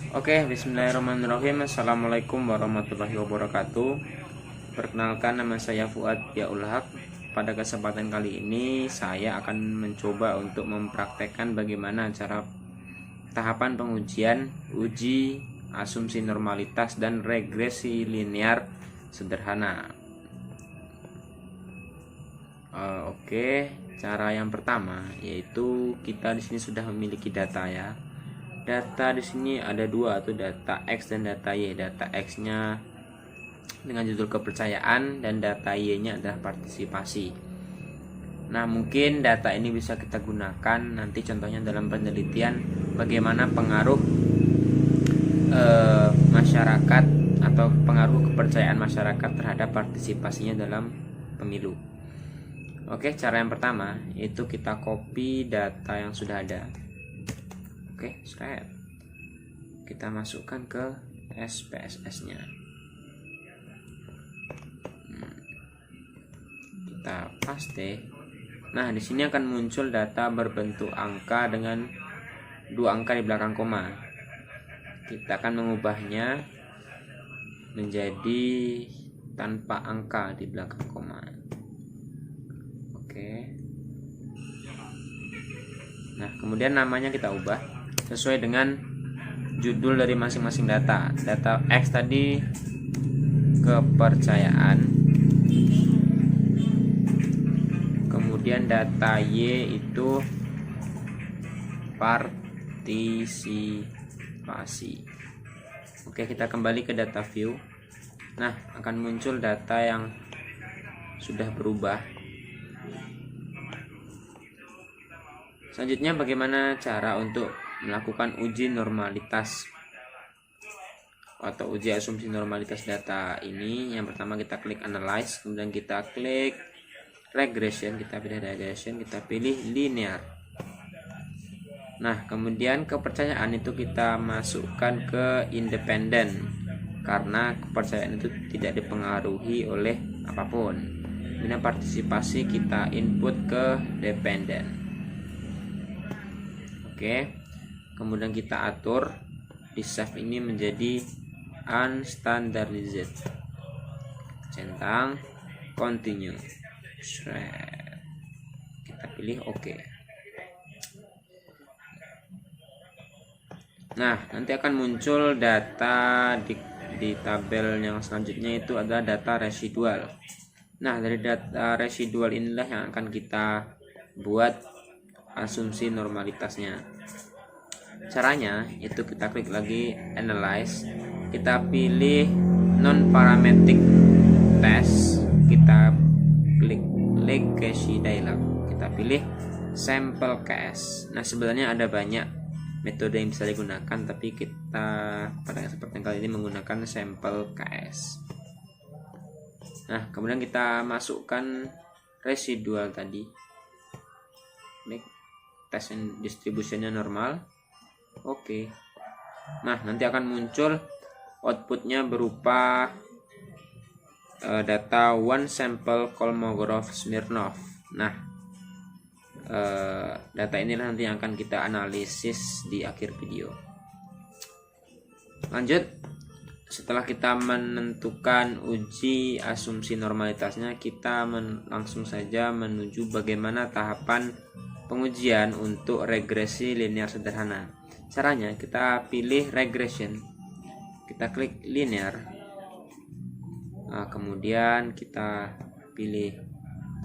Oke, bismillahirrahmanirrahim. Assalamualaikum warahmatullahi wabarakatuh. Perkenalkan, nama saya Fuad Yaul Haq. Pada kesempatan kali ini saya akan mencoba untuk mempraktekkan bagaimana cara tahapan pengujian uji asumsi normalitas dan regresi linear sederhana. Oke, cara yang pertama yaitu kita di sini sudah memiliki data ya. Data di sini ada dua, atau data X dan data Y. Data X-nya dengan judul kepercayaan dan data Y-nya adalah partisipasi. Nah, mungkin data ini bisa kita gunakan nanti contohnya dalam penelitian bagaimana pengaruh masyarakat atau pengaruh kepercayaan masyarakat terhadap partisipasinya dalam pemilu. Oke, cara yang pertama itu kita copy data yang sudah ada. Oke, kita masukkan ke SPSS-nya. Kita paste. Nah, di sini akan muncul data berbentuk angka dengan 2 angka di belakang koma. Kita akan mengubahnya menjadi tanpa angka di belakang koma. Oke. Nah, kemudian namanya kita ubah sesuai dengan judul dari masing-masing data. Data X tadi kepercayaan, kemudian data Y itu partisipasi. Oke, kita kembali ke data view. Nah, akan muncul data yang sudah berubah. Selanjutnya, bagaimana cara untuk melakukan uji normalitas atau uji asumsi normalitas data ini? Yang pertama kita klik analyze, kemudian kita klik regression, kita pilih regression, kita pilih linear. Nah, kemudian kepercayaan itu kita masukkan ke independen karena kepercayaan itu tidak dipengaruhi oleh apapun. Kemudian partisipasi kita input ke dependen. Oke. Kemudian kita atur di save ini menjadi unstandardized. Centang continue. Kita pilih OK. Nah, nanti akan muncul data di tabel yang selanjutnya, itu adalah data residual. Nah, dari data residual inilah yang akan kita buat asumsi normalitasnya. Caranya itu kita klik lagi analyze, kita pilih non parametric test, kita klik legacy dialog, kita pilih sample case. Nah, sebenarnya ada banyak metode yang bisa digunakan, tapi kita pada kesempatan kali ini menggunakan sample case. Nah, kemudian kita masukkan residual tadi, klik test and distributionnya normal. Oke. Nah, nanti akan muncul outputnya berupa data one sample Kolmogorov-Smirnov. Nah, data inilah nanti yang akan kita analisis di akhir video. Lanjut, setelah kita menentukan uji asumsi normalitasnya, kita langsung saja menuju bagaimana tahapan pengujian untuk regresi linear sederhana. Caranya kita pilih regression, kita klik linear. Nah, kemudian kita pilih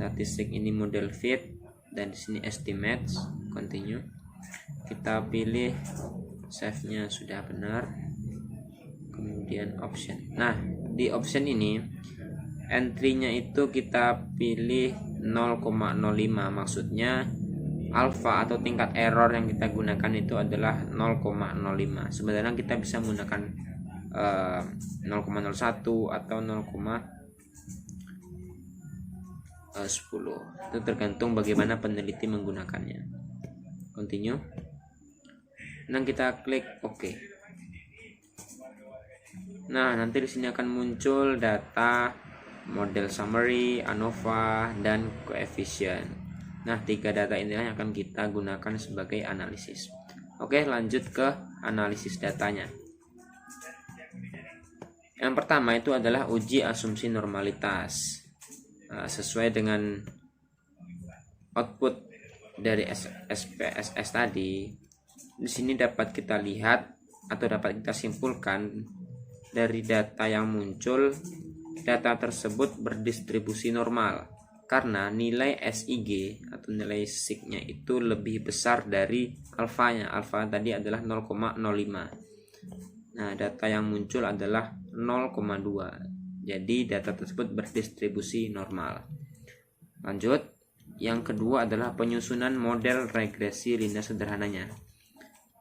statistik ini model fit, dan di sini estimates, continue. Kita pilih save-nya sudah benar, kemudian option. Nah, di option ini entry-nya itu kita pilih 0,05, maksudnya alpha atau tingkat error yang kita gunakan itu adalah 0,05. Sebenarnya kita bisa menggunakan 0,01 atau 0,10. Itu tergantung bagaimana peneliti menggunakannya. Continue. Dan kita klik OK. Nah, nanti di sini akan muncul data model summary, ANOVA, dan coefficient. Nah, 3 data inilah yang akan kita gunakan sebagai analisis. Oke, lanjut ke analisis datanya. Yang pertama itu adalah uji asumsi normalitas. Sesuai dengan output dari SPSS tadi, di sini dapat kita lihat atau dapat kita simpulkan dari data yang muncul, data tersebut berdistribusi normal karena nilai SIG atau nilai SIG-nya itu lebih besar dari alfanya. Alfa tadi adalah 0,05. Nah, data yang muncul adalah 0,2. Jadi data tersebut berdistribusi normal. Lanjut, yang kedua adalah penyusunan model regresi linear sederhananya.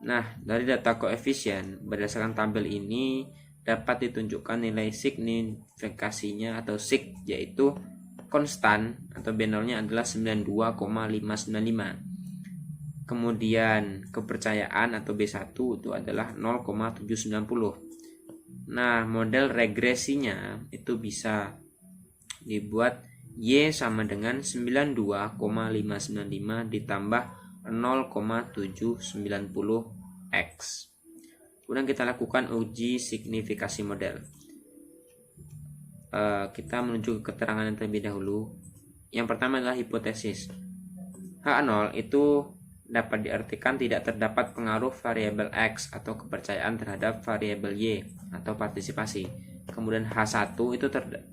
Nah, dari data koefisien berdasarkan tabel ini dapat ditunjukkan nilai signifikasinya atau sig, yaitu konstan atau B0-nya adalah 92,595. Kemudian kepercayaan atau B1 itu adalah 0,790. Nah, model regresinya itu bisa dibuat Y sama dengan 92,595 ditambah 0,790 X. Kemudian kita lakukan uji signifikasi model. Kita menuju ke keterangan yang terlebih dahulu. Yang pertama adalah hipotesis. H0 itu dapat diartikan tidak terdapat pengaruh variabel X atau kepercayaan terhadap variabel Y atau partisipasi. Kemudian H1 itu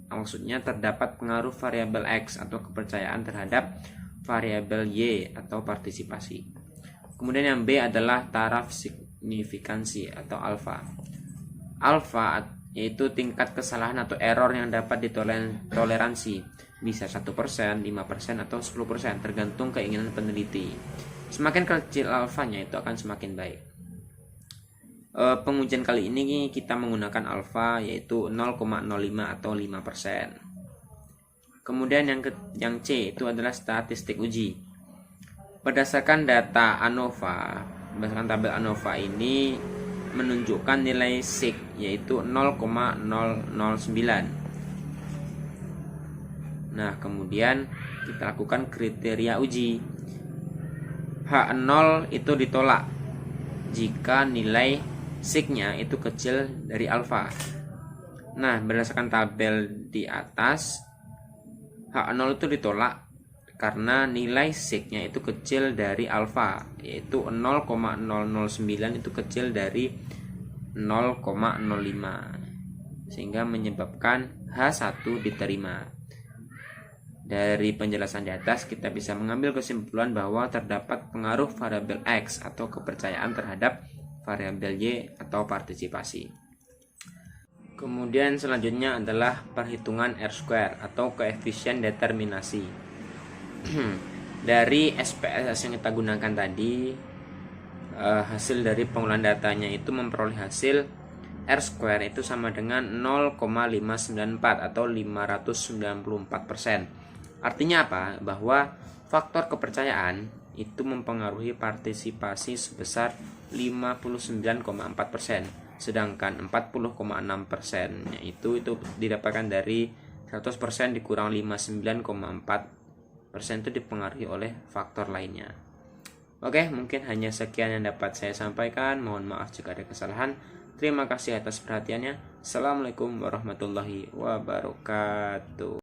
maksudnya terdapat pengaruh variabel X atau kepercayaan terhadap variabel Y atau partisipasi. Kemudian yang B adalah taraf signifikansi atau alfa. Alfa yaitu tingkat kesalahan atau error yang dapat ditoleransi, bisa 1%, 5%, atau 10%, tergantung keinginan peneliti. Semakin kecil alfanya itu akan semakin baik. Pengujian kali ini kita menggunakan alfa yaitu 0,05 atau 5%. Kemudian yang C itu adalah statistik uji. Berdasarkan data ANOVA, berdasarkan tabel ANOVA ini menunjukkan nilai sig yaitu 0,009. Nah, kemudian kita lakukan kriteria uji. H0 itu ditolak jika nilai sig-nya itu kecil dari alfa. Nah, berdasarkan tabel di atas, H0 itu ditolak karena nilai sig-nya itu kecil dari alfa, yaitu 0,009 itu kecil dari 0,05, sehingga menyebabkan H1 diterima. Dari penjelasan di atas kita bisa mengambil kesimpulan bahwa terdapat pengaruh variabel X atau kepercayaan terhadap variabel Y atau partisipasi. Kemudian selanjutnya adalah perhitungan R-square atau koefisien determinasi. Dari SPSS yang kita gunakan tadi, hasil dari pengolahan datanya itu memperoleh hasil R-square itu sama dengan 0,594 atau 594%. Artinya apa? Bahwa faktor kepercayaan itu mempengaruhi partisipasi sebesar 59,4%, sedangkan 40,6%-nya itu didapatkan dari 100% dikurang 59,4% itu dipengaruhi oleh faktor lainnya. Oke, mungkin hanya sekian yang dapat saya sampaikan. Mohon maaf jika ada kesalahan. Terima kasih atas perhatiannya. Assalamualaikum warahmatullahi wabarakatuh.